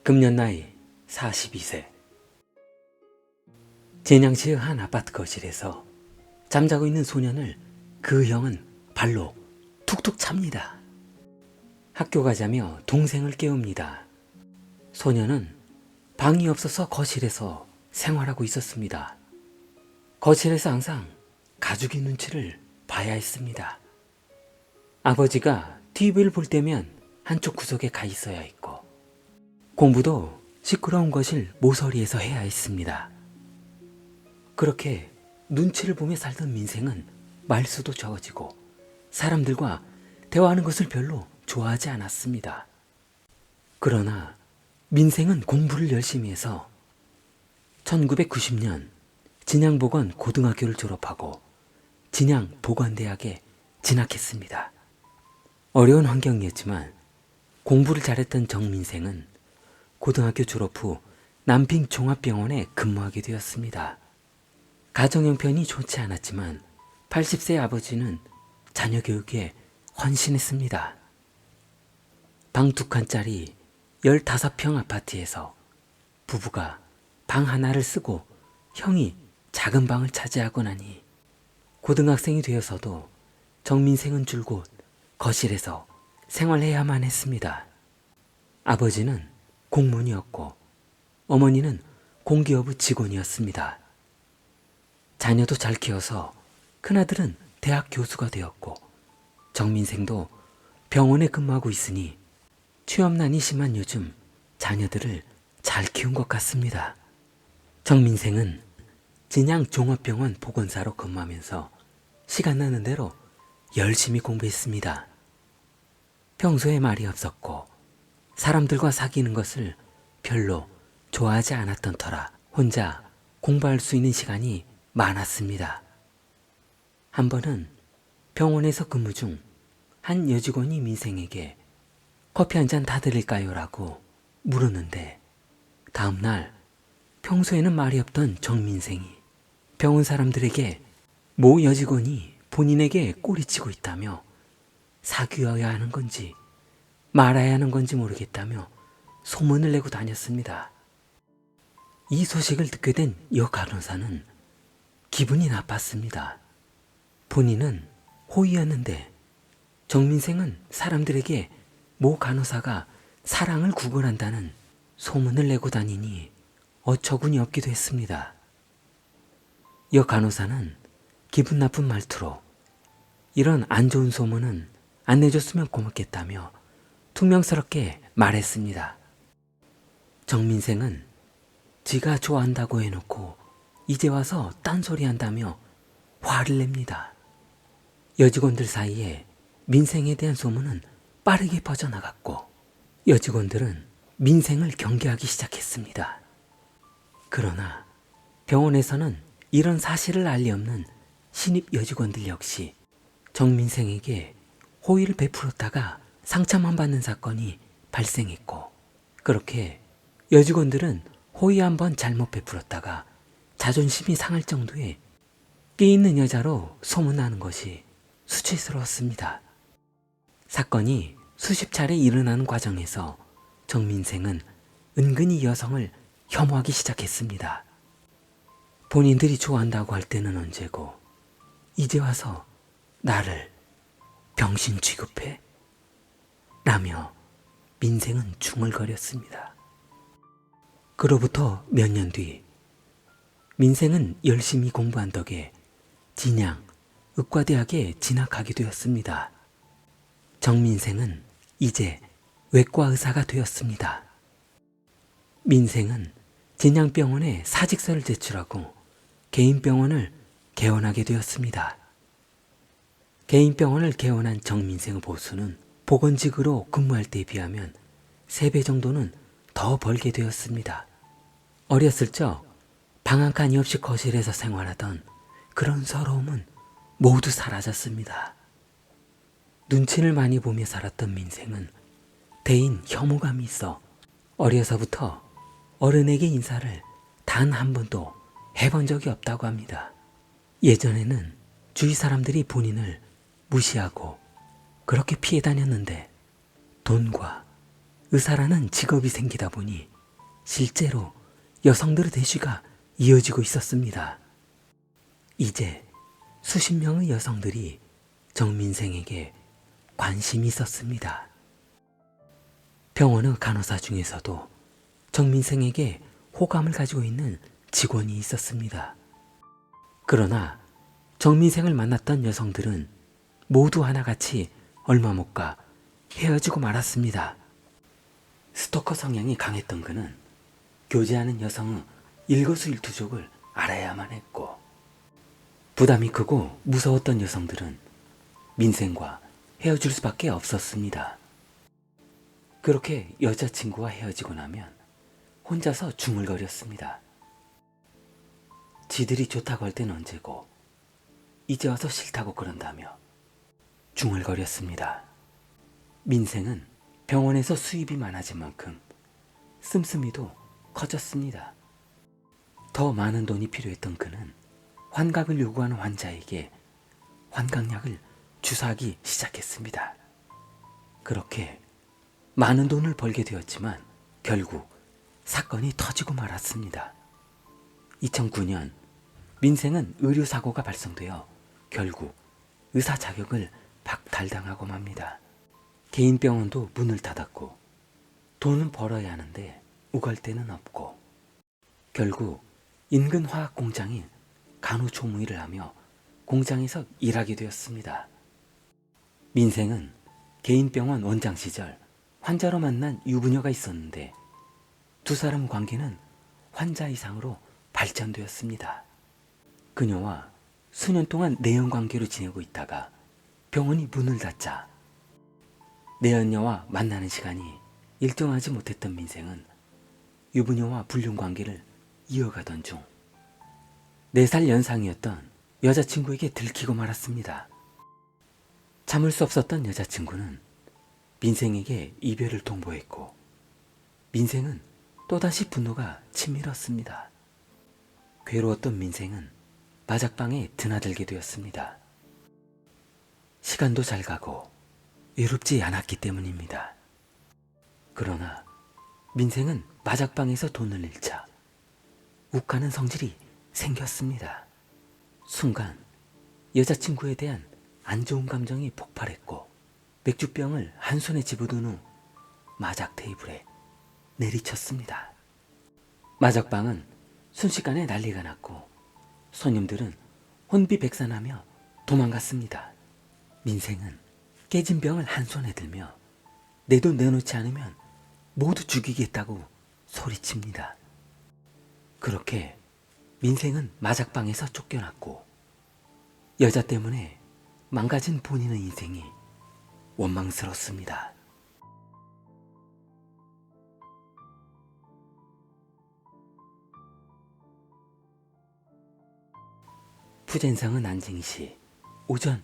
금년 나이 42세. 진양시의 한 아파트 거실에서 잠자고 있는 소년을 그 형은 발로 툭툭 찹니다. 학교 가자며 동생을 깨웁니다. 소년은 방이 없어서 거실에서 생활하고 있었습니다. 거실에서 항상 가족의 눈치를 봐야 했습니다. 아버지가 TV를 볼 때면 한쪽 구석에 가 있어야 했고, 공부도 시끄러운 거실 모서리에서 해야 했습니다. 그렇게 눈치를 보며 살던 민생은 말수도 적어지고 사람들과 대화하는 것을 별로 좋아하지 않았습니다. 그러나 민생은 공부를 열심히 해서 1990년 진양보건 고등학교를 졸업하고 진양보건대학에 진학했습니다. 어려운 환경이었지만 공부를 잘했던 정민생은 고등학교 졸업 후 남핑 종합병원에 근무하게 되었습니다. 가정 형편이 좋지 않았지만 80세 아버지는 자녀 교육에 헌신했습니다. 방 2칸짜리 15평 아파트에서 부부가 방 하나를 쓰고 형이 작은 방을 차지하고 나니 고등학생이 되어서도 정민생은 줄곧 거실에서 생활해야만 했습니다. 아버지는 공무원이었고 어머니는 공기업의 직원이었습니다. 자녀도 잘 키워서 큰아들은 대학 교수가 되었고 정민생도 병원에 근무하고 있으니 취업난이 심한 요즘 자녀들을 잘 키운 것 같습니다. 정민생은 진양종합병원 보건사로 근무하면서 시간 나는 대로 열심히 공부했습니다. 평소에 말이 없었고 사람들과 사귀는 것을 별로 좋아하지 않았던 터라 혼자 공부할 수 있는 시간이 많았습니다. 한 번은 병원에서 근무 중 한 여직원이 민생에게 커피 한 잔 다 드릴까요? 라고 물었는데 다음날 평소에는 말이 없던 정민생이 병원 사람들에게 모 여직원이 본인에게 꼬리치고 있다며 사귀어야 하는 건지 말아야 하는 건지 모르겠다며 소문을 내고 다녔습니다. 이 소식을 듣게 된 여 간호사는 기분이 나빴습니다. 본인은 호의였는데 정민생은 사람들에게 모 간호사가 사랑을 구걸한다는 소문을 내고 다니니 어처구니 없기도 했습니다. 여 간호사는 기분 나쁜 말투로 이런 안 좋은 소문은 안 내줬으면 고맙겠다며 퉁명스럽게 말했습니다. 정민생은 지가 좋아한다고 해놓고 이제 와서 딴소리 한다며 화를 냅니다. 여직원들 사이에 민생에 대한 소문은 빠르게 퍼져나갔고 여직원들은 민생을 경계하기 시작했습니다. 그러나 병원에서는 이런 사실을 알 리 없는 신입 여직원들 역시 정민생에게 호의를 베풀었다가 상처만 받는 사건이 발생했고 그렇게 여직원들은 호의 한번 잘못 베풀었다가 자존심이 상할 정도의 끼 있는 여자로 소문나는 것이 수치스러웠습니다. 사건이 수십 차례 일어나는 과정에서 정민생은 은근히 여성을 혐오하기 시작했습니다. 본인들이 좋아한다고 할 때는 언제고 이제 와서 나를 병신 취급해? 라며 민생은 중얼거렸습니다. 그로부터 몇 년 뒤 민생은 열심히 공부한 덕에 진양 의과대학에 진학하게 되었습니다. 정민생은 이제 외과 의사가 되었습니다. 민생은 진양병원에 사직서를 제출하고 개인병원을 개원하게 되었습니다. 개인병원을 개원한 정민생의 보수는 보건직으로 근무할 때에 비하면 3배 정도는 더 벌게 되었습니다. 어렸을 적 방 한 칸이 없이 거실에서 생활하던 그런 서러움은 모두 사라졌습니다. 눈치를 많이 보며 살았던 민생은 대인 혐오감이 있어 어려서부터 어른에게 인사를 단 한 번도 해본 적이 없다고 합니다. 예전에는 주위 사람들이 본인을 무시하고 그렇게 피해 다녔는데 돈과 의사라는 직업이 생기다 보니 실제로 여성들의 대쉬가 이어지고 있었습니다. 이제 수십 명의 여성들이 정민생에게 관심이 있었습니다. 병원의 간호사 중에서도 정민생에게 호감을 가지고 있는 직원이 있었습니다. 그러나 정민생을 만났던 여성들은 모두 하나같이 얼마 못 가 헤어지고 말았습니다. 스토커 성향이 강했던 그는 교제하는 여성의 일거수일투족을 알아야만 했고, 부담이 크고 무서웠던 여성들은 민생과 헤어질 수밖에 없었습니다. 그렇게 여자친구와 헤어지고 나면 혼자서 중얼거렸습니다. 지들이 좋다고 할 땐 언제고 이제 와서 싫다고 그런다며 중얼거렸습니다. 민생은 병원에서 수입이 많아진 만큼 씀씀이도 커졌습니다. 더 많은 돈이 필요했던 그는 환각을 요구하는 환자에게 환각약을 주사하기 시작했습니다. 그렇게 많은 돈을 벌게 되었지만 결국 사건이 터지고 말았습니다. 2009년 민생은 의료사고가 발생되어 결국 의사 자격을 박탈당하고 맙니다. 개인 병원도 문을 닫았고 돈은 벌어야 하는데 우갈 데는 없고 결국 인근 화학 공장인 간호조무일을 하며 공장에서 일하게 되었습니다. 민생은 개인 병원 원장 시절 환자로 만난 유부녀가 있었는데 두 사람 관계는 환자 이상으로 발전되었습니다. 그녀와 수년 동안 내연 관계로 지내고 있다가 병원이 문을 닫자 내연녀와 만나는 시간이 일정하지 못했던 민생은 유부녀와 불륜 관계를 이어가던 중 4살 연상이었던 여자친구에게 들키고 말았습니다. 참을 수 없었던 여자친구는 민생에게 이별을 통보했고 민생은 또다시 분노가 치밀었습니다. 괴로웠던 민생은 마작방에 드나들게 되었습니다. 시간도 잘 가고 외롭지 않았기 때문입니다. 그러나 민생은 마작방에서 돈을 잃자 욱하는 성질이 생겼습니다. 순간 여자친구에 대한 안 좋은 감정이 폭발했고 맥주병을 한 손에 집어든 후 마작 테이블에 내리쳤습니다. 마작방은 순식간에 난리가 났고 손님들은 혼비백산하며 도망갔습니다. 민생은 깨진 병을 한 손에 들며 내 돈 내놓지 않으면 모두 죽이겠다고 소리칩니다. 그렇게 민생은 마작방에서 쫓겨났고 여자 때문에 망가진 본인의 인생이 원망스럽습니다. 푸젠성은 난징시 오전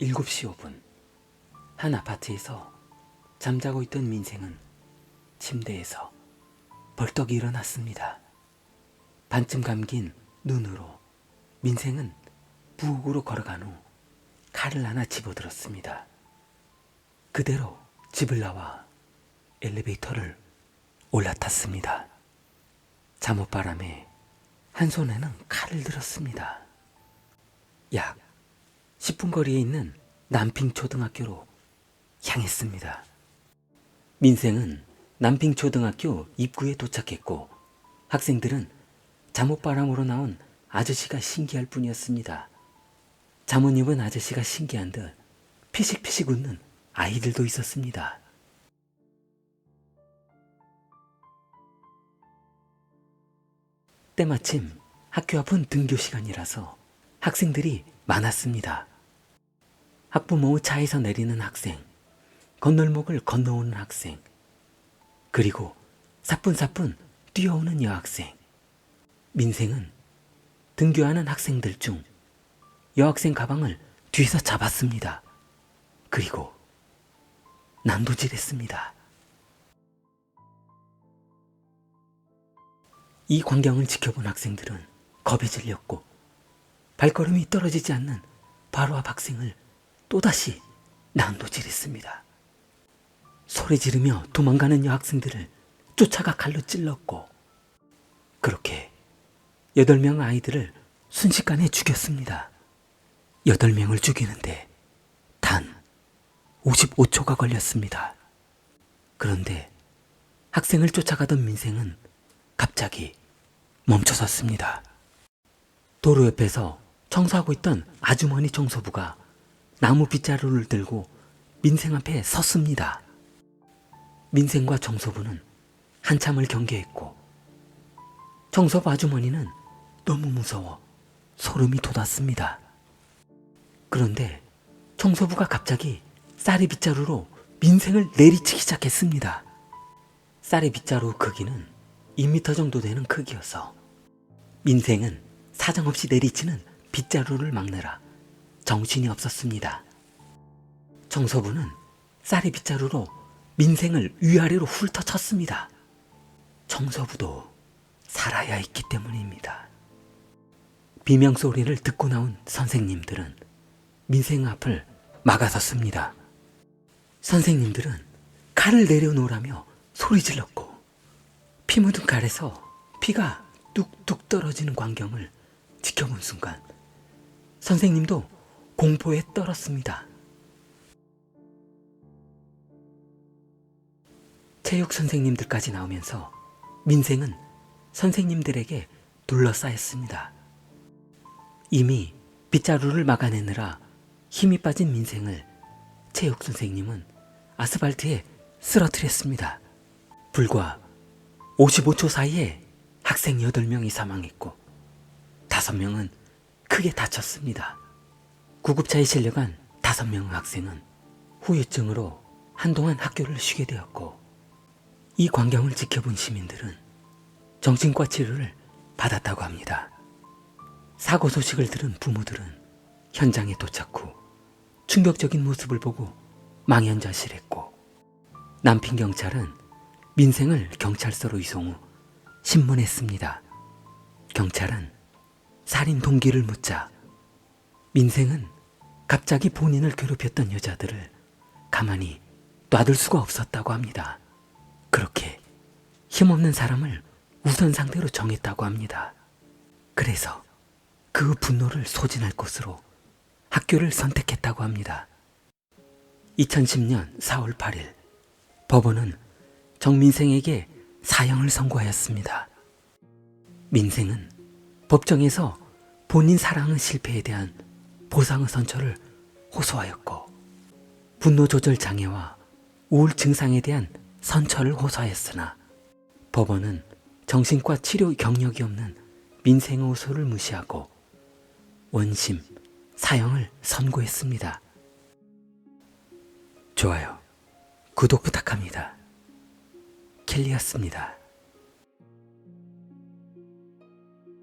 7시 5분 한 아파트에서 잠자고 있던 민생은 침대에서 벌떡 일어났습니다. 반쯤 감긴 눈으로 민생은 부엌으로 걸어간 후 칼을 하나 집어들었습니다. 그대로 집을 나와 엘리베이터를 올라탔습니다. 잠옷바람에 한 손에는 칼을 들었습니다. 약 10분 거리에 있는 남핑초등학교로 향했습니다. 민생은 남핑초등학교 입구에 도착했고 학생들은 잠옷바람으로 나온 아저씨가 신기할 뿐이었습니다. 잠옷 입은 아저씨가 신기한 듯 피식피식 웃는 아이들도 있었습니다. 때마침 학교 앞은 등교 시간이라서 학생들이 많았습니다. 학부모의 차에서 내리는 학생, 건널목을 건너오는 학생, 그리고 사뿐사뿐 뛰어오는 여학생. 민생은 등교하는 학생들 중 여학생 가방을 뒤에서 잡았습니다. 그리고 난도질했습니다. 이 광경을 지켜본 학생들은 겁에 질렸고 발걸음이 떨어지지 않는 바로 앞 학생을 또다시 난도질했습니다. 소리 지르며 도망가는 여학생들을 쫓아가 칼로 찔렀고 그렇게 8명 아이들을 순식간에 죽였습니다. 8명을 죽이는데 단 55초가 걸렸습니다. 그런데 학생을 쫓아가던 민생은 갑자기 멈춰섰습니다. 도로 옆에서 청소하고 있던 아주머니 청소부가 나무 빗자루를 들고 민생 앞에 섰습니다. 민생과 청소부는 한참을 경계했고 청소부 아주머니는 너무 무서워 소름이 돋았습니다. 그런데 청소부가 갑자기 쌀이 빗자루로 민생을 내리치기 시작했습니다. 쌀의 빗자루 크기는 2m 정도 되는 크기여서 민생은 사정없이 내리치는 빗자루를 막느라 정신이 없었습니다. 청소부는 쌀의 빗자루로 민생을 위아래로 훑어쳤습니다. 청소부도 살아야 했기 때문입니다. 비명소리를 듣고 나온 선생님들은 민생 앞을 막아섰습니다. 선생님들은 칼을 내려놓으라며 소리 질렀고 피 묻은 칼에서 피가 뚝뚝 떨어지는 광경을 지켜본 순간 선생님도 공포에 떨었습니다. 체육 선생님들까지 나오면서 민생은 선생님들에게 둘러싸였습니다. 이미 빗자루를 막아내느라 힘이 빠진 민생을 체육 선생님은 아스팔트에 쓰러뜨렸습니다. 불과 55초 사이에 학생 8명이 사망했고 5명은 크게 다쳤습니다. 구급차에 실려간 5명의 학생은 후유증으로 한동안 학교를 쉬게 되었고 이 광경을 지켜본 시민들은 정신과 치료를 받았다고 합니다. 사고 소식을 들은 부모들은 현장에 도착 후 충격적인 모습을 보고 망연자실했고 남핑 경찰은 민생을 경찰서로 이송 후 신문했습니다. 경찰은 살인 동기를 묻자 민생은 갑자기 본인을 괴롭혔던 여자들을 가만히 놔둘 수가 없었다고 합니다. 그렇게 힘없는 사람을 우선 상대로 정했다고 합니다. 그래서 그 분노를 소진할 곳으로 학교를 선택했다고 합니다. 2010년 4월 8일 법원은 정민생에게 사형을 선고하였습니다. 민생은 법정에서 본인 사랑의 실패에 대한 보상의 선처를 호소하였고 분노 조절 장애와 우울 증상에 대한 선처를 호소하였으나 법원은 정신과 치료 경력이 없는 민생의 호소를 무시하고 원심 사형을 선고했습니다. 좋아요, 구독 부탁합니다. 켈리였습니다.